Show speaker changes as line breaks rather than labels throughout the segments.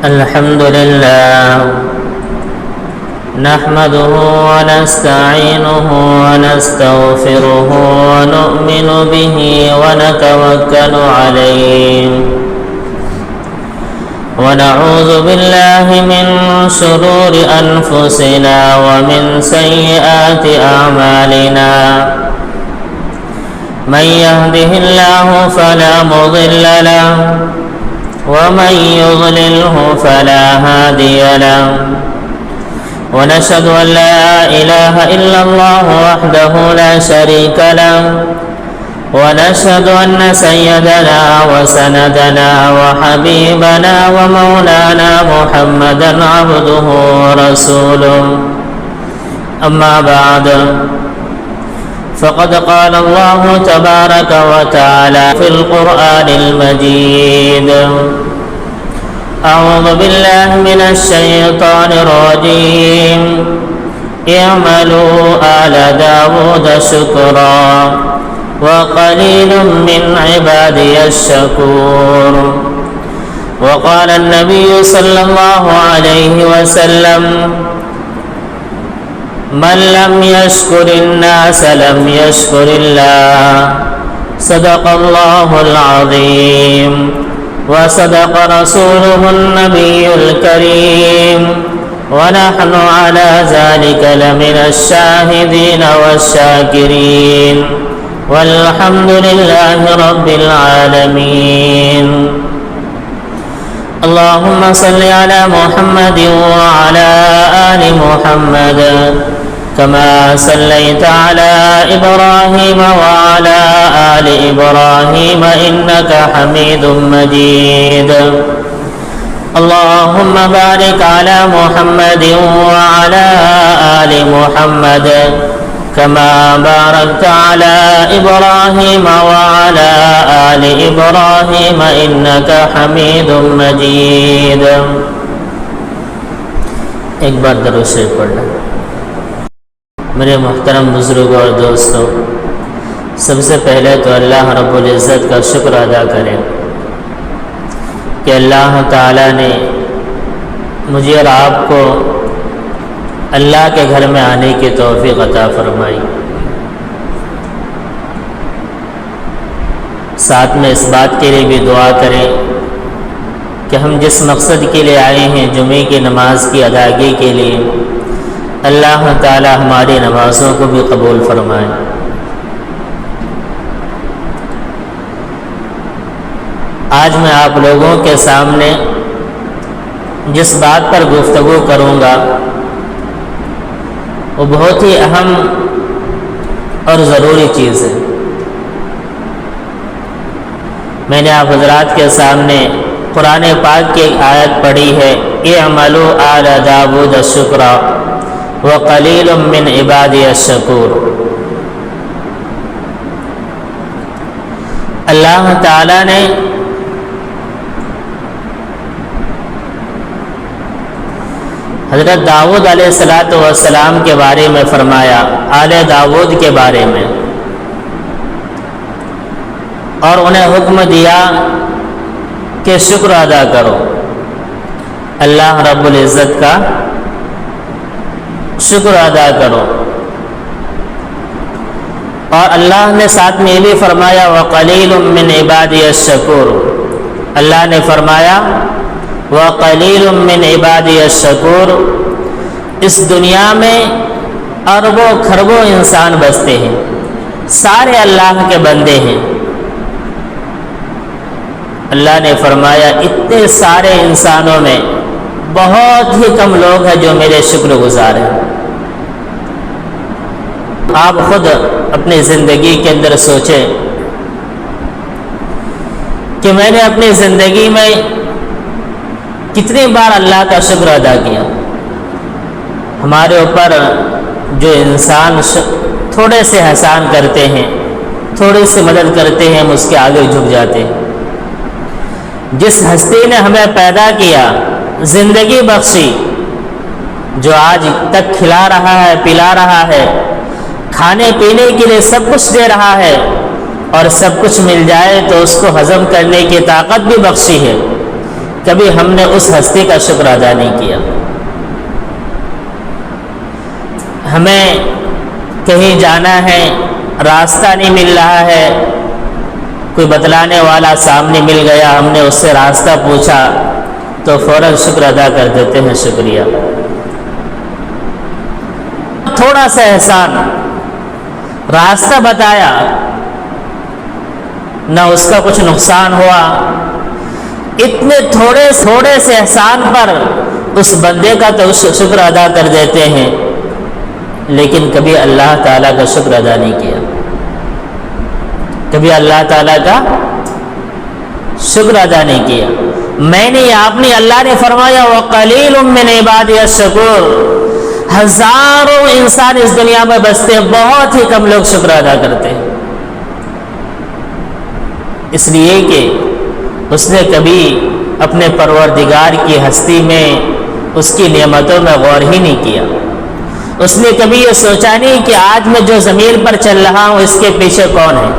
الحمد لله نحمده ونستعينه ونستغفره ونؤمن به ونتوكل عليه ونعوذ بالله من شرور أنفسنا ومن سيئات أعمالنا من يهده الله فلا مضل له ومن يضلله فلا هادي له ونشهد أن لا إله إلا الله وحده لا شريك له ونشهد أن سيدنا وسندنا وحبيبنا ومولانا محمدا عبده ورسوله أما بعد فقد قال الله تبارك وتعالى في القرآن المجيد أعوذ بالله من الشيطان الرجيم اعملوا آل داود شكرا وقليل من عبادي الشكور وقال النبي صلى الله عليه وسلم من لم يشكر الناس لم يشكر الله صدق الله العظيم وصدق رسوله النبي الكريم ونحن على ذلك لمن الشاهدين والشاكرين والحمد لله رب العالمين اللهم صل على محمد وعلى آل محمد كما صليت على إبراهيم وعلى آل إبراهيم إنك حميد مجيد اللهم بارك على محمد وعلى آل محمد كما باركت على إبراهيم وعلى آل إبراهيم إنك حميد مجيد ایک بار درود شریف پڑھ لیں۔ میرے محترم بزرگوں اور دوستوں، سب سے پہلے تو اللہ رب العزت کا شکر ادا کریں کہ اللہ تعالیٰ نے مجھے اور آپ کو اللہ کے گھر میں آنے کی توفیق عطا فرمائی۔ ساتھ میں اس بات کے لیے بھی دعا کریں کہ ہم جس مقصد کے لیے آئے ہیں جمعے کی نماز کی ادائیگی کے لیے، اللہ تعالی ہماری نمازوں کو بھی قبول فرمائے۔ آج میں آپ لوگوں کے سامنے جس بات پر گفتگو کروں گا وہ بہت ہی اہم اور ضروری چیز ہے۔ میں نے آپ حضرات کے سامنے قرآن پاک کی ایک آیت پڑھی ہے، اعملوا آل داود شکرا وقلیل من عبادی الشکور۔ اللہ تعالی نے حضرت داؤد علیہ السلام کے بارے میں فرمایا، آل داؤد کے بارے میں، اور انہیں حکم دیا کہ شکر ادا کرو، اللہ رب العزت کا شکر ادا کرو۔ اور اللہ نے ساتھ میں یہ بھی فرمایا وَقَلِيلٌ مِّنْ عِبَادِيَ الشَّكُورُ، اللہ نے فرمایا وَقَلِيلٌ مِّنْ عِبَادِيَ الشَّكُورُ، اس دنیا میں اربوں کھربوں انسان بستے ہیں، سارے اللہ کے بندے ہیں۔ اللہ نے فرمایا اتنے سارے انسانوں میں بہت ہی کم لوگ ہیں جو میرے شکر گزار ہیں۔ آپ خود اپنی زندگی کے اندر سوچیں کہ میں نے اپنی زندگی میں کتنی بار اللہ کا شکر ادا کیا۔ ہمارے اوپر جو انسان تھوڑے سے احسان کرتے ہیں، تھوڑی سی مدد کرتے ہیں، ہم اس کے آگے جھک جاتے ہیں۔ جس ہستی نے ہمیں پیدا کیا، زندگی بخشی، جو آج تک کھلا رہا ہے، پلا رہا ہے، کھانے پینے کے لیے سب کچھ دے رہا ہے، اور سب کچھ مل جائے تو اس کو ہضم کرنے کی طاقت بھی بخشی ہے، کبھی ہم نے اس ہستی کا شکر ادا نہیں کیا۔ ہمیں کہیں جانا ہے، راستہ نہیں مل رہا ہے، کوئی بتلانے والا سامنے مل گیا، ہم نے اس سے راستہ پوچھا تو فوراً شکر ادا کر دیتے ہیں، شکریہ۔ تھوڑا سا احسان، راستہ بتایا، نہ اس کا کچھ نقصان ہوا، اتنے تھوڑے سے احسان پر اس بندے کا تو شکر ادا کر دیتے ہیں، لیکن کبھی اللہ تعالیٰ کا شکر ادا نہیں کیا، کبھی اللہ تعالیٰ کا شکر ادا نہیں کیا۔ میں نے آپ نے، اللہ نے فرمایا وَقَلِيلٌ مِّنْ عِبَادِيَ الشَّكُورُ، ہزاروں انسان اس دنیا میں بستے ہیں، بہت ہی کم لوگ شکر ادا کرتے ہیں، اس لیے کہ اس نے کبھی اپنے پروردگار کی ہستی میں، اس کی نعمتوں میں غور ہی نہیں کیا۔ اس نے کبھی یہ سوچا نہیں کہ آج میں جو زمین پر چل رہا ہوں اس کے پیچھے کون ہے،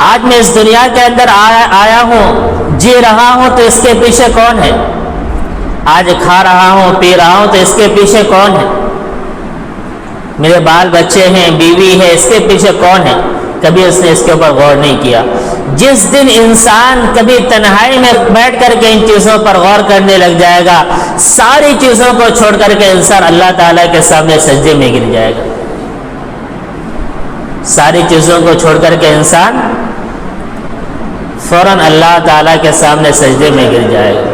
آج میں اس دنیا کے اندر آیا ہوں، جی رہا ہوں تو اس کے پیچھے کون ہے، آج کھا رہا ہوں، پی رہا ہوں تو اس کے پیچھے کون ہے، میرے بال بچے ہیں، بیوی ہے، اس کے پیچھے کون ہے، کبھی اس نے اس کے اوپر غور نہیں کیا۔ جس دن انسان کبھی تنہائی میں بیٹھ کر کے ان چیزوں پر غور کرنے لگ جائے گا، ساری چیزوں کو چھوڑ کر کے انسان اللہ تعالیٰ کے سامنے سجدے میں گر جائے گا، ساری چیزوں کو چھوڑ کر کے انسان فوراً اللہ تعالیٰ کے سامنے سجدے میں گر جائے گا۔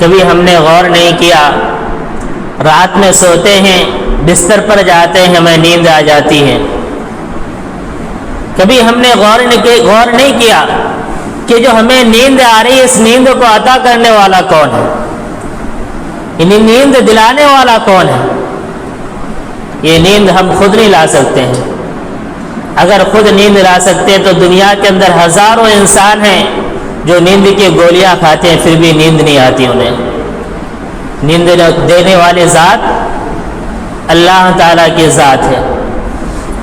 کبھی ہم نے غور نہیں کیا، رات میں سوتے ہیں، بستر پر جاتے ہیں، ہمیں نیند آ جاتی ہے، کبھی ہم نے غور نہیں کیا کہ جو ہمیں نیند آ رہی ہے، اس نیند کو عطا کرنے والا کون ہے، یعنی نیند دلانے والا کون ہے۔ یہ نیند ہم خود نہیں لا سکتے ہیں، اگر خود نیند لا سکتے ہیں تو دنیا کے اندر ہزاروں انسان ہیں جو نیند کی گولیاں کھاتے ہیں، پھر بھی نیند نہیں آتی انہیں۔ نیند دینے والی ذات اللہ تعالیٰ کی ذات ہے۔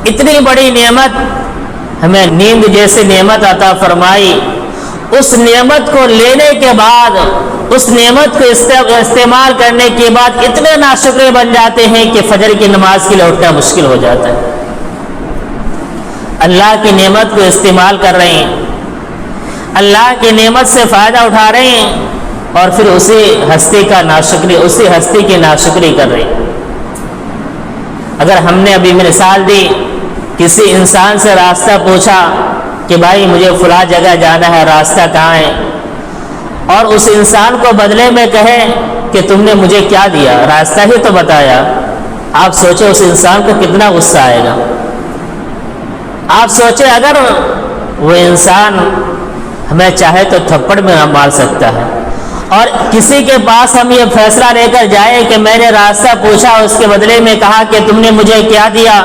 اتنی بڑی نعمت ہمیں نیند جیسے نعمت عطا فرمائی، اس نعمت کو لینے کے بعد، اس نعمت کو استعمال کرنے کے بعد اتنے ناشکرے بن جاتے ہیں کہ فجر کی نماز کے لیے اٹھنا مشکل ہو جاتا ہے۔ اللہ کی نعمت کو استعمال کر رہے ہیں، اللہ کی نعمت سے فائدہ اٹھا رہے ہیں، اور پھر اسی ہستی کی ناشکری کر رہے ہیں۔ اگر ہم نے ابھی مثال دی، کسی انسان سے راستہ پوچھا کہ بھائی مجھے فلاں جگہ جانا ہے، راستہ کہاں ہے، اور اس انسان کو بدلے میں کہے کہ تم نے مجھے کیا دیا، راستہ ہی تو بتایا، آپ سوچیں اس انسان کو کتنا غصہ آئے گا۔ آپ سوچیں اگر وہ انسان ہمیں چاہے تو تھپڑ میں نہ مار سکتا ہے، اور کسی کے پاس ہم یہ فیصلہ لے کر جائیں کہ میں نے راستہ پوچھا، اس کے بدلے میں کہا کہ تم نے مجھے کیا دیا،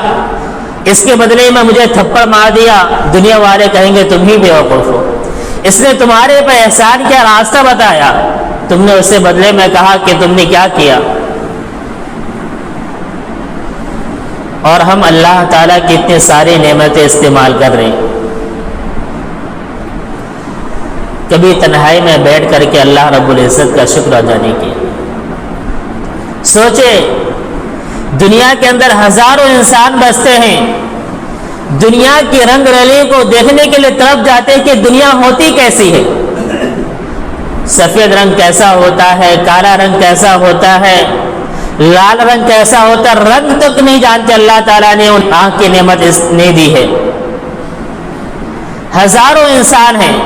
اس کے بدلے میں مجھے تھپڑ مار دیا، دنیا والے کہیں گے تم ہی بیوقوف ہو، اس نے تمہارے پر احسان کیا، راستہ بتایا، تم نے اسے بدلے میں کہا کہ تم نے کیا کیا۔ اور ہم اللہ تعالیٰ کی اتنی ساری نعمتیں استعمال کر رہے ہیں، کبھی تنہائی میں بیٹھ کر کے اللہ رب العزت کا شکر ادا نہیں کیا۔ سوچے دنیا کے اندر ہزاروں انسان بستے ہیں، دنیا کی رنگ رلی کو دیکھنے کے لیے تڑپ جاتے ہیں کہ دنیا ہوتی کیسی ہے، سفید رنگ کیسا ہوتا ہے، کالا رنگ کیسا ہوتا ہے، لال رنگ کیسا ہوتا ہے، رنگ تک نہیں جانتے اللہ تعالیٰ نے ان آنکھ کی نعمت نہیں دی ہے۔ ہزاروں انسان ہیں،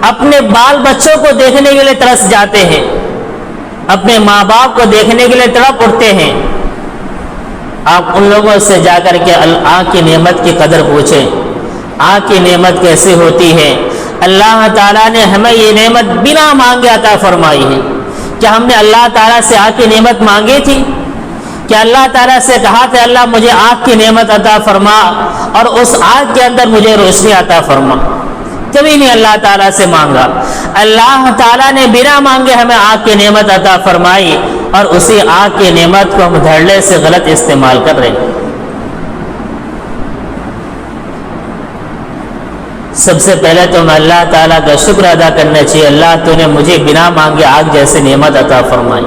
اپنے بال بچوں کو دیکھنے کے لیے ترس جاتے ہیں، اپنے ماں باپ کو دیکھنے کے لیے تڑپ اٹھتے ہیں۔ آپ ان لوگوں سے جا کر کے آنکھ کی نعمت کی قدر پوچھیں، آنکھ کی نعمت کیسے ہوتی ہے۔ اللہ تعالیٰ نے ہمیں یہ نعمت بنا مانگے عطا فرمائی ہے۔ کیا ہم نے اللہ تعالیٰ سے آنکھ کی نعمت مانگی تھی؟ کیا اللہ تعالیٰ سے کہا تھا اللہ مجھے آنکھ کی نعمت عطا فرما اور اس آنکھ کے اندر مجھے روشنی عطا فرما؟ کبھی نہیں اللہ تعالیٰ سے مانگا۔ اللہ تعالیٰ نے بنا مانگے ہمیں آنکھ کی نعمت عطا فرمائی، اور اسی آنکھ کی نعمت کو ہم دھڑلے سے غلط استعمال کر رہے ہیں۔ سب سے پہلے تو ہمیں اللہ تعالیٰ کا شکر ادا کرنا چاہیے، اللہ تو نے مجھے بنا مانگے آگ جیسے نعمت عطا فرمائی۔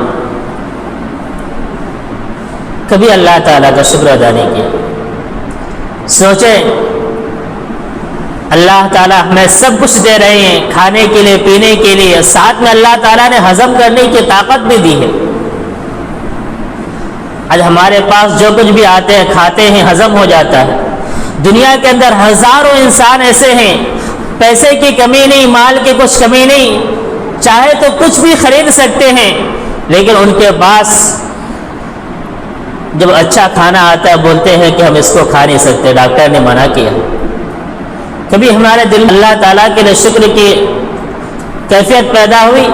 کبھی اللہ تعالیٰ کا شکر ادا نہیں کیا۔ سوچیں، اللہ تعالیٰ ہمیں سب کچھ دے رہے ہیں، کھانے کے لیے، پینے کے لیے، ساتھ میں اللہ تعالیٰ نے ہضم کرنے کی طاقت بھی دی ہے۔ آج ہمارے پاس جو کچھ بھی آتے ہیں، کھاتے ہیں، ہضم ہو جاتا ہے۔ دنیا کے اندر ہزاروں انسان ایسے ہیں، پیسے کی کمی نہیں، مال کی کچھ کمی نہیں، چاہے تو کچھ بھی خرید سکتے ہیں، لیکن ان کے پاس جب اچھا کھانا آتا ہے بولتے ہیں کہ ہم اس کو کھا نہیں سکتے، ڈاکٹر نے منع کیا۔ کبھی ہمارے دل میں اللہ تعالیٰ کے لیے شکر کی کیفیت پیدا ہوئی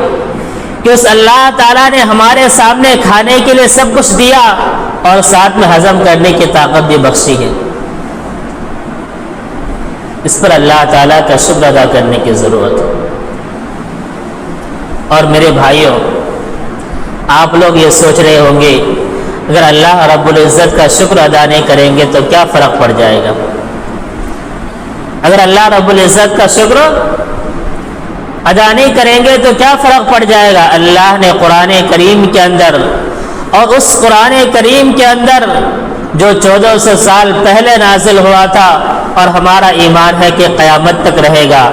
کہ اس اللہ تعالیٰ نے ہمارے سامنے کھانے کے لیے سب کچھ دیا اور ساتھ میں ہضم کرنے کی طاقت بھی بخشی ہے۔ اس پر اللہ تعالیٰ کا شکر ادا کرنے کی ضرورت ہے۔ اور میرے بھائیوں، آپ لوگ یہ سوچ رہے ہوں گے اگر اللہ رب العزت کا شکر ادا نہیں کریں گے تو کیا فرق پڑ جائے گا؟ اگر اللہ رب العزت کا شکر ادا نہیں کریں گے تو کیا فرق پڑ جائے گا؟ اللہ نے قرآن کریم کے اندر، اور اس قرآن کریم کے اندر جو 1400 سال پہلے نازل ہوا تھا اور ہمارا ایمان ہے کہ قیامت تک رہے گا،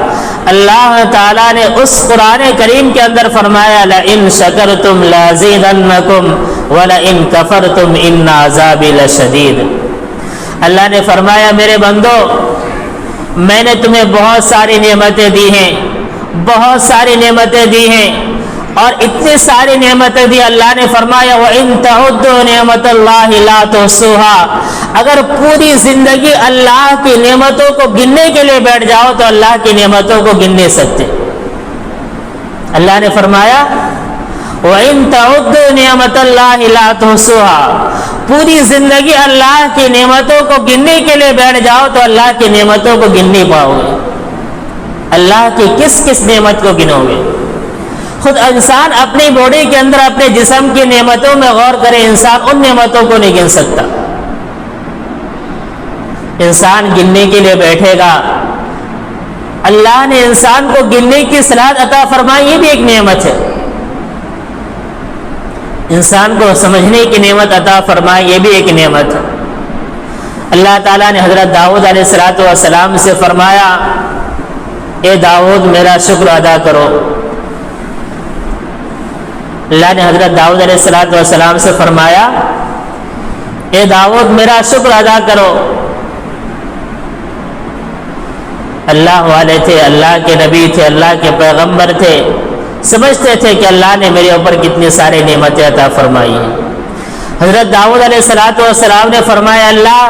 اللہ تعالیٰ نے اس قرآن کریم کے اندر فرمایا لَإِن شَكَرْتُمْ لَأَزِيدَنَّكُمْ وَلَإِن كَفَرْتُمْ إِنَّ عَذَابِي لَشَدِيدٌ۔ اللہ نے فرمایا میرے بندو، میں نے تمہیں بہت ساری نعمتیں دی ہیں، بہت ساری نعمتیں دی ہیں، اور اتنی ساری نعمتیں دی، اللہ نے فرمایا وَإِن تَعُدُّوا نِعْمَتَ اللَّهِ لَا تُحْصُوهَا۔ اگر پوری زندگی اللہ کی نعمتوں کو گننے کے لیے بیٹھ جاؤ تو اللہ کی نعمتوں کو گن نہیں سکتے۔ اللہ نے فرمایا وَإِن تَعُدُّوا نِعْمَتَ اللَّهِ لَا تُحْصُوهَا، پوری زندگی اللہ کی نعمتوں کو گننے کے لیے بیٹھ جاؤ تو اللہ کی نعمتوں کو گن نہیں پاؤ گے۔ اللہ کی کس کس نعمت کو گنو گے؟ خود انسان اپنی باڈی کے اندر اپنے جسم کی نعمتوں میں غور کرے، انسان ان نعمتوں کو نہیں گن سکتا۔ انسان گننے کے لیے بیٹھے گا، اللہ نے انسان کو گننے کی صلاحیت عطا فرمائی، یہ بھی ایک نعمت ہے۔ انسان کو سمجھنے کی نعمت عطا فرمائی، یہ بھی ایک نعمت ہے۔ اللہ تعالیٰ نے حضرت داؤد علیہ السلام سے فرمایا اے داؤد میرا شکر ادا کرو۔ اللہ نے حضرت داؤد علیہ السلام سے فرمایا اے داؤد میرا شکر ادا کرو۔ اللہ والے تھے، اللہ کے نبی تھے، اللہ کے پیغمبر تھے، سمجھتے تھے کہ اللہ نے میرے اوپر کتنی ساری نعمتیں عطا فرمائی ہیں۔ حضرت داؤد علیہ السلام نے فرمایا اللہ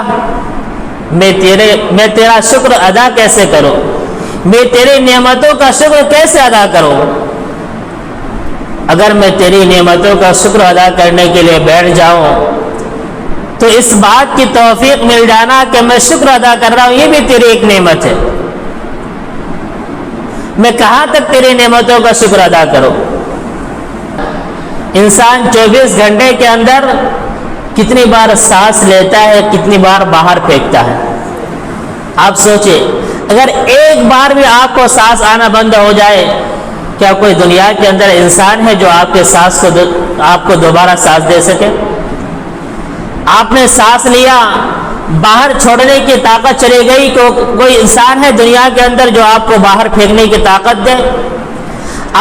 میں تیرا شکر ادا کیسے کروں، میں تیری نعمتوں کا شکر کیسے ادا کروں؟ اگر میں تیری نعمتوں کا شکر ادا کرنے کے لیے بیٹھ جاؤں تو اس بات کی توفیق مل جانا کہ میں شکر ادا کر رہا ہوں، یہ بھی تیری ایک نعمت ہے۔ میں کہاں تک تیری نعمتوں کا شکر ادا کروں؟ انسان 24 گھنٹے کے اندر کتنی بار سانس لیتا ہے، کتنی بار باہر پھینکتا ہے؟ آپ سوچیں، اگر ایک بار بھی آپ کو سانس آنا بند ہو جائے، کیا کوئی دنیا کے اندر انسان ہے جو آپ کو دوبارہ سانس دے سکے؟ آپ نے سانس لیا، باہر چھوڑنے کی طاقت چلی گئی، کوئی انسان ہے دنیا کے اندر جو آپ کو باہر پھینکنے کی طاقت دے؟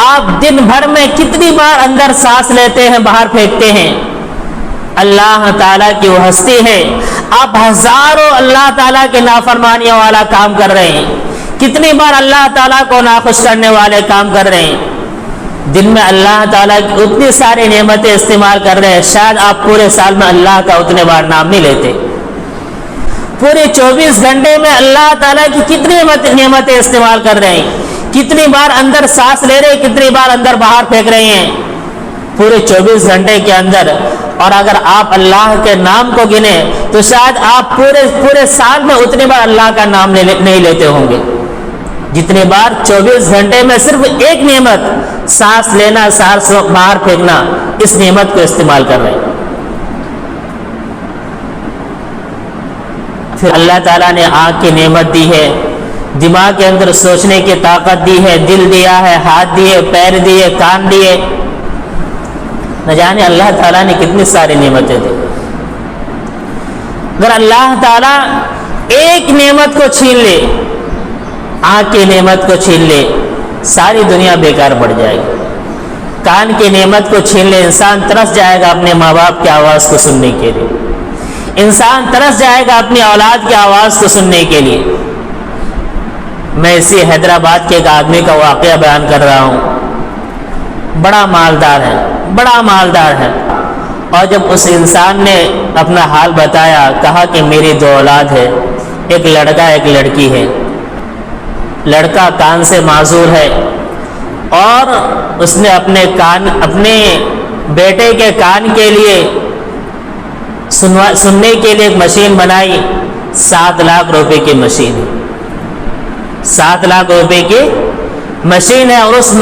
آپ دن بھر میں کتنی بار اندر سانس لیتے ہیں، باہر پھینکتے ہیں؟ اللہ تعالیٰ کی وہ ہستی ہے، آپ ہزاروں اللہ تعالیٰ کے نافرمانیوں والا کام کر رہے ہیں، کتنی بار اللہ تعالیٰ کو ناخوش کرنے والے کام کر رہے ہیں، دن میں اللہ تعالیٰ کی اتنی ساری نعمتیں استعمال کر رہے ہیں، شاید آپ پورے سال میں اللہ کا اتنے بار نام نہیں لیتے۔ پورے 24 گھنٹے میں اللہ تعالیٰ کی کتنی نعمتیں استعمال کر رہے ہیں، کتنی بار اندر سانس لے رہے ہیں، کتنی بار اندر باہر پھینک رہے ہیں پورے 24 گھنٹے کے اندر۔ اور اگر آپ اللہ کے نام کو گنے تو شاید آپ پورے سال میں اتنی بار اللہ کا نام نہیں لیتے ہوں گے جتنی بار 24 گھنٹے میں صرف ایک نعمت سانس لینا، سانس باہر پھینکنا، اس نعمت کو استعمال کر رہے ہیں۔ پھر اللہ تعالیٰ نے آنکھ کی نعمت دی ہے، دماغ کے اندر سوچنے کی طاقت دی ہے، دل دیا ہے، ہاتھ دیے، پیر دیے، کان دیے، نہ جانے اللہ تعالیٰ نے کتنی ساری نعمتیں دی۔ اگر اللہ تعالیٰ ایک نعمت کو چھین لے، آنکھ کی نعمت کو چھین لے، ساری دنیا بیکار پڑ جائے گی۔ کان کی نعمت کو چھین لے، انسان ترس جائے گا اپنے ماں باپ کی آواز کو سننے کے لیے، انسان ترس جائے گا اپنی اولاد کی آواز کو سننے کے لیے۔ میں اسی حیدرآباد کے ایک آدمی کا واقعہ بیان کر رہا ہوں، بڑا مالدار ہے، بڑا مالدار ہے، اور جب اس انسان نے اپنا حال بتایا، کہا کہ میری 2 اولاد ہے، ایک لڑکا ایک لڑکی ہے، لڑکا کان سے معذور ہے، اور اس نے اپنے بیٹے کے کان کے لیے سننے کے لیے ایک مشین بنائی، 7 لاکھ روپے کی مشین ہے، 7 لاکھ روپے کی مشین ہے، اور اس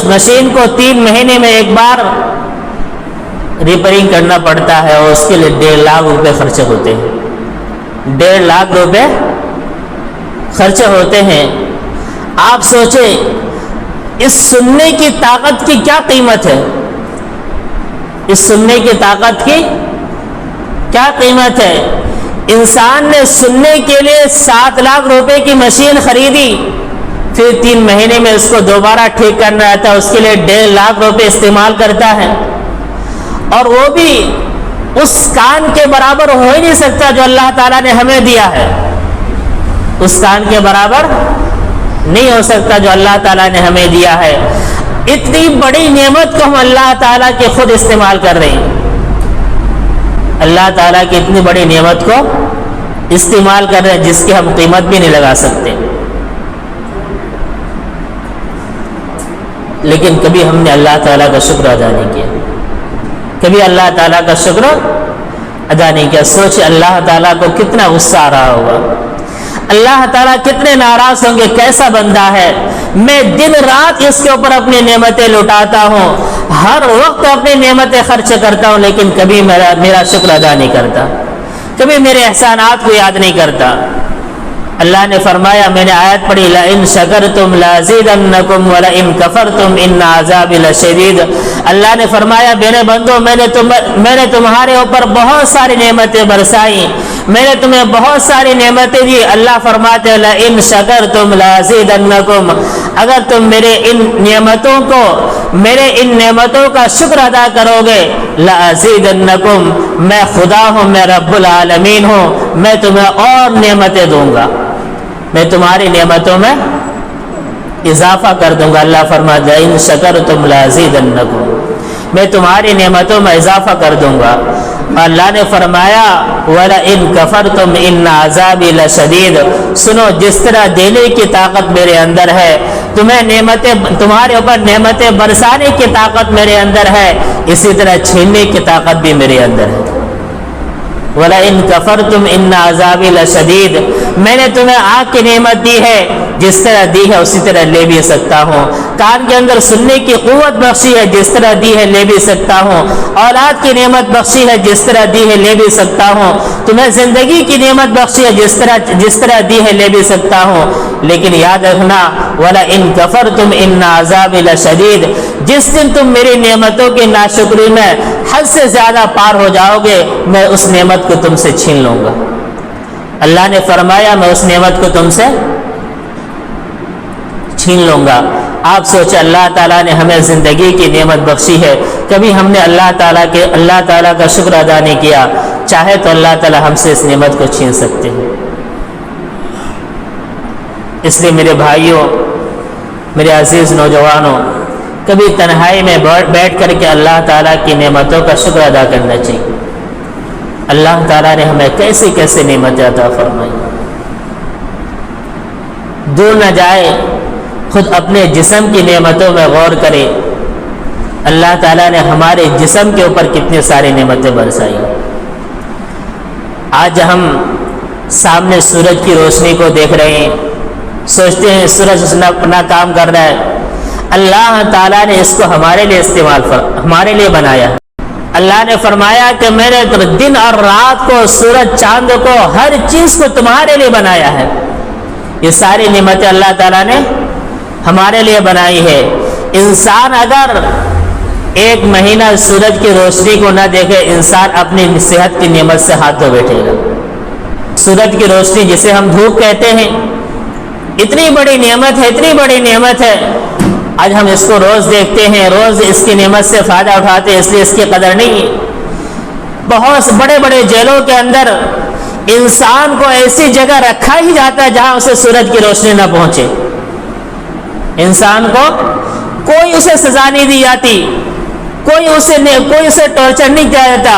مشین کو 3 مہینے میں ایک بار ریپیئرنگ کرنا پڑتا ہے، اور اس کے لیے 1.5 لاکھ روپے خرچے ہوتے ہیں، 1.5 لاکھ روپے خرچے ہوتے ہیں۔ آپ سوچیں اس سننے کی طاقت کی کیا قیمت ہے، اس سننے کی طاقت کی کیا قیمت ہے۔ انسان نے سننے کے لیے 7 لاکھ روپے کی مشین خریدی، پھر 3 مہینے میں اس کو دوبارہ ٹھیک کرنا رہتا ہے، اس کے لیے 1.5 لاکھ روپے استعمال کرتا ہے، اور وہ بھی اس کان کے برابر ہو ہی نہیں سکتا جو اللہ تعالیٰ نے ہمیں دیا ہے، اس کان کے برابر نہیں ہو سکتا جو اللہ تعالیٰ نے ہمیں دیا ہے۔ اتنی بڑی نعمت کو ہم اللہ تعالیٰ کے خود استعمال کر رہے ہیں، اللہ تعالیٰ کی اتنی بڑی نعمت کو استعمال کر رہے ہیں جس کی ہم قیمت بھی نہیں لگا سکتے، لیکن کبھی ہم نے اللہ تعالیٰ کا شکر ادا نہیں کیا، کبھی اللہ تعالیٰ کا شکر ادا نہیں کیا۔ سوچ اللہ تعالیٰ کو کتنا غصہ آ رہا ہوگا، اللہ تعالیٰ کتنے ناراض ہوں گے، کیسا بندہ ہے، میں دن رات اس کے اوپر اپنی نعمتیں لٹاتا ہوں، ہر وقت اپنی نعمتیں خرچ کرتا ہوں، لیکن کبھی میرا شکر ادا نہیں کرتا، کبھی میرے احسانات کو یاد نہیں کرتا۔ اللہ نے فرمایا، میں نے آیت پڑھی، لَإِن شَكَرْتُمْ لَأَزِيدَنَّكُمْ وَلَئِن كَفَرْتُمْ إِنَّ عَذَابِي لَشَدِيدٌ۔ اللہ نے فرمایا، میرے بندو، میں نے تمہارے اوپر بہت ساری نعمتیں برسائیں، میں نے تمہیں بہت ساری نعمتیں دی۔ اللہ فرماتے ہیں، لَإِن شَكَرْتُمْ لَأَزِيدَنَّكُمْ، اگر تم میرے ان نعمتوں کا شکر ادا کرو گے، لَأَزِيدَنَّكُمْ، میں خدا ہوں، میں رب العالمین ہوں، میں تمہیں اور نعمتیں دوں گا، میں تمہاری نعمتوں میں اضافہ کر دوں گا۔ اللہ فرماتا ہے، ان شکرتم لازیدنکم، میں تمہاری نعمتوں میں اضافہ کر دوں گا۔ اللہ نے فرمایا، وَلَئِن كَفَرْتُمْ إِنَّ عَذَابِي لَشَدِيدٌ، سنو جس طرح دینے کی طاقت میرے اندر ہے، تمہارے اوپر نعمتیں برسانے کی طاقت میرے اندر ہے، اسی طرح چھیننے کی طاقت بھی میرے اندر ہے۔ وَلَئِن كَفَرْتُمْ إِنَّ عَذَابِي لَشَدِيدٌ، میں نے تمہیں آنکھ کی نعمت دی ہے، جس طرح دی ہے اسی طرح لے بھی سکتا ہوں، کان کے اندر سننے کی قوت بخشی ہے، جس طرح دی ہے لے بھی سکتا ہوں، اولاد کی نعمت بخشی ہے، جس طرح دی ہے لے بھی سکتا ہوں، تمہیں زندگی کی نعمت بخشی ہے، جس طرح دی ہے لے بھی سکتا ہوں، لیکن یاد رکھنا، وَلَئِن كَفَرْتُمْ إِنَّ عَذَابِي لَشَدِيدٌ، جس دن تم میری نعمتوں کی ناشکری میں حد سے زیادہ پار ہو جاؤ گے، میں اس نعمت کو تم سے چھین لوں گا۔ اللہ نے فرمایا، میں اس نعمت کو تم سے چھین لوں گا۔ آپ سوچیں، اللہ تعالیٰ نے ہمیں زندگی کی نعمت بخشی ہے، کبھی ہم نے اللہ تعالیٰ کا شکر ادا نہیں کیا، چاہے تو اللہ تعالیٰ ہم سے اس نعمت کو چھین سکتے ہیں۔ اس لیے میرے بھائیوں، میرے عزیز نوجوانوں، کبھی تنہائی میں بیٹھ کر کے اللہ تعالیٰ کی نعمتوں کا شکر ادا کرنا چاہیے۔ اللہ تعالیٰ نے ہمیں کیسی کیسی نعمتیں عطا فرمائی، دور نہ جائے، خود اپنے جسم کی نعمتوں میں غور کرے، اللہ تعالیٰ نے ہمارے جسم کے اوپر کتنی ساری نعمتیں برسائی۔ آج ہم سامنے سورج کی روشنی کو دیکھ رہے ہیں، سوچتے ہیں سورج اپنا کام کر رہا ہے، اللہ تعالیٰ نے اس کو ہمارے لیے بنایا۔ اللہ نے فرمایا کہ میں نے دن اور رات کو، سورج چاند کو، ہر چیز کو تمہارے لیے بنایا ہے، یہ ساری نعمتیں اللہ تعالیٰ نے ہمارے لیے بنائی ہے۔ انسان اگر ایک مہینہ سورج کی روشنی کو نہ دیکھے، انسان اپنی صحت کی نعمت سے ہاتھ دھو بیٹھے گا۔ سورج کی روشنی جسے ہم دھوپ کہتے ہیں، اتنی بڑی نعمت ہے، اتنی بڑی نعمت ہے، آج ہم اس کو روز دیکھتے ہیں، روز اس کی نعمت سے فائدہ اٹھاتے ہیں، اس لیے اس کی قدر نہیں ہے۔ بہت بڑے بڑے جیلوں کے اندر انسان کو ایسی جگہ رکھا ہی جاتا ہے جہاں اسے سورج کی روشنی نہ پہنچے۔ انسان کو کوئی اسے سزا نہیں دی جاتی، کوئی اسے ٹارچر نہیں کیا جاتا،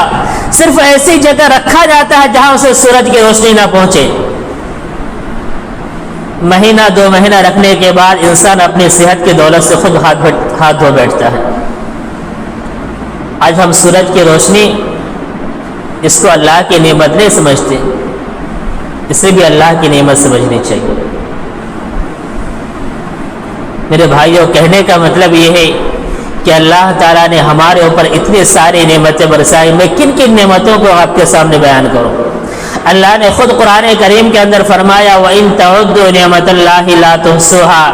صرف ایسی جگہ رکھا جاتا ہے جہاں اسے سورج کی روشنی نہ پہنچے۔ مہینہ 2 مہینہ رکھنے کے بعد انسان اپنی صحت کی دولت سے خود ہاتھ دھو بیٹھتا ہے۔ آج ہم سورج کی روشنی اس کو اللہ کی نعمت نہیں سمجھتے، اسے بھی اللہ کی نعمت سمجھنی چاہیے۔ میرے بھائیوں، کہنے کا مطلب یہ ہے کہ اللہ تعالیٰ نے ہمارے اوپر اتنی ساری نعمتیں برسائی۔ میں کن کن نعمتوں کو آپ کے سامنے بیان کروں؟ اللہ نے خود قرآن کریم کے اندر فرمایا وَإِن تَعُدُّوا نِعْمَتَ اللَّهِ لَا تُحْصُوهَا،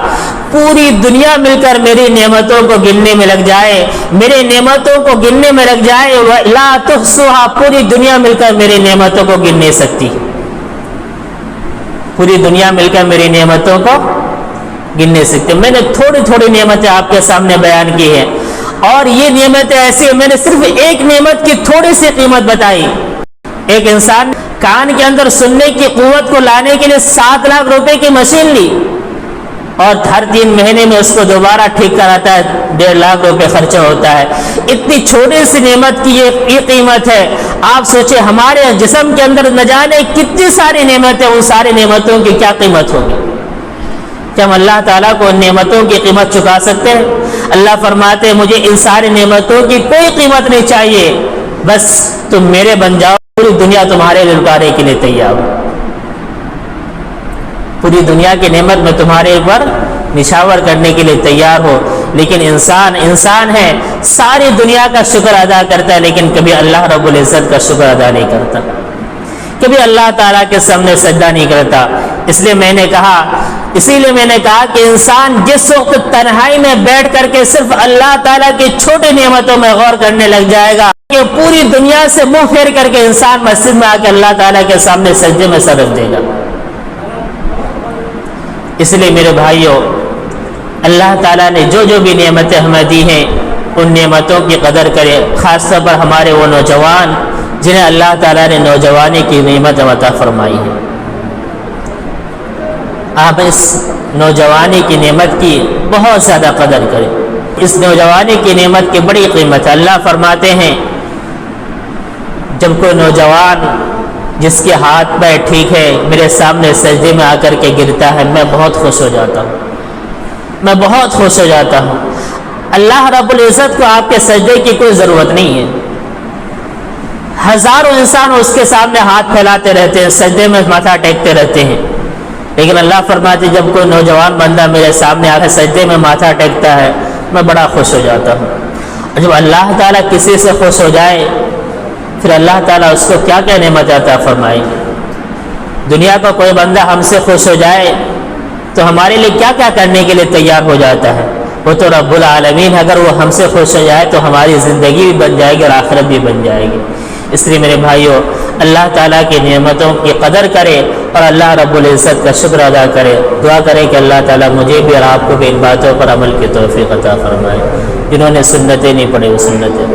پوری دنیا مل کر میری نعمتوں کو گننے میں لگ جائے، میری نعمتوں کو گننے میں لگ جائے، لَا تُحْصُوهَا، پوری دنیا مل کر میری نعمتوں کو گن نہیں سکتی۔ پوری دنیا مل کر میری نعمتوں کو گن نہیں سکتے۔ میں نے تھوڑی تھوڑی نعمتیں آپ کے سامنے بیان کی ہیں، اور یہ نعمتیں ایسی ہیں، میں نے صرف ایک نعمت کی تھوڑی سی قیمت بتائی۔ ایک انسان کان کے اندر سننے کی قوت کو لانے کے لیے 7 لاکھ روپے کی مشین لی، اور ہر 3 مہینے میں اس کو دوبارہ ٹھیک کراتا ہے، 1.5 لاکھ روپے خرچہ ہوتا ہے۔ اتنی چھوٹی سی نعمت کی یہ قیمت ہے۔ آپ سوچیں ہمارے جسم کے اندر نہ جانے کتنی ساری نعمتیں، ان ساری نعمتوں کی کیا قیمت ہوگی؟ کہ ہم اللہ تعالیٰ کو ان نعمتوں کی قیمت چکا سکتے ہیں؟ اللہ فرماتے ہیں مجھے ان ساری نعمتوں کی کوئی قیمت نہیں چاہیے، بس تم میرے بن جاؤ، پوری دنیا تمہارے للکارے کے لیے تیار ہو۔ پوری دنیا کی نعمت میں تمہارے اوپر نشاور کرنے کے لیے تیار ہو، لیکن انسان ہے، ساری دنیا کا شکر ادا کرتا ہے، لیکن کبھی اللہ رب العزت کا شکر ادا نہیں کرتا، کبھی اللہ تعالیٰ کے سامنے سجدہ نہیں کرتا۔ اسی لیے میں نے کہا کہ انسان جس وقت تنہائی میں بیٹھ کر کے صرف اللہ تعالیٰ کی چھوٹی نعمتوں میں غور کرنے لگ جائے گا کہ پوری دنیا سے منہ پھیر کر کے انسان مسجد میں آ کے اللہ تعالیٰ کے سامنے سجدے میں سر رکھ دے گا۔ اس لیے میرے بھائیوں، اللہ تعالیٰ نے جو جو بھی نعمتیں ہمیں دی ہیں ان نعمتوں کی قدر کرے، خاص طور پر ہمارے وہ نوجوان جنہیں اللہ تعالیٰ نے نوجوانی کی نعمت عطا فرمائی ہے۔ آپ اس نوجوانی کی نعمت کی بہت زیادہ قدر کریں۔ اس نوجوانی کی نعمت کی بڑی قیمت ہے۔ اللہ فرماتے ہیں جب کوئی نوجوان جس کے ہاتھ پیر ٹھیک ہے میرے سامنے سجدے میں آ کر کے گرتا ہے، میں بہت خوش ہو جاتا ہوں، میں بہت خوش ہو جاتا ہوں۔ اللہ رب العزت کو آپ کے سجدے کی کوئی ضرورت نہیں ہے۔ ہزاروں انسان اس کے سامنے ہاتھ پھیلاتے رہتے ہیں، سجدے میں ماتھا ٹیکتے رہتے ہیں، لیکن اللہ فرماتے جب کوئی نوجوان بندہ میرے سامنے آ کر سجدے میں ماتھا ٹیکتا ہے میں بڑا خوش ہو جاتا ہوں۔ اور جب اللہ تعالیٰ کسی سے خوش ہو جائے پھر اللہ تعالیٰ اس کو کیا کیا نعمت عطا فرمائے گی۔ دنیا کا کوئی بندہ ہم سے خوش ہو جائے تو ہمارے لیے کیا کیا کرنے کے لیے تیار ہو جاتا ہے۔ وہ تو رب العالمین، اگر وہ ہم سے خوش ہو جائے تو ہماری زندگی بھی بن جائے گی اور آخرت بھی بن جائے گی۔ اس لیے میرے بھائیوں، اللہ تعالیٰ کی نعمتوں کی قدر کرے اور اللہ رب العزت کا شکر ادا کرے۔ دعا کریں کہ اللہ تعالیٰ مجھے بھی اور آپ کو بھی ان باتوں پر عمل کی توفیق عطا فرمائے۔ جنہوں نے سنتیں نہیں پڑھی وہ سنتیں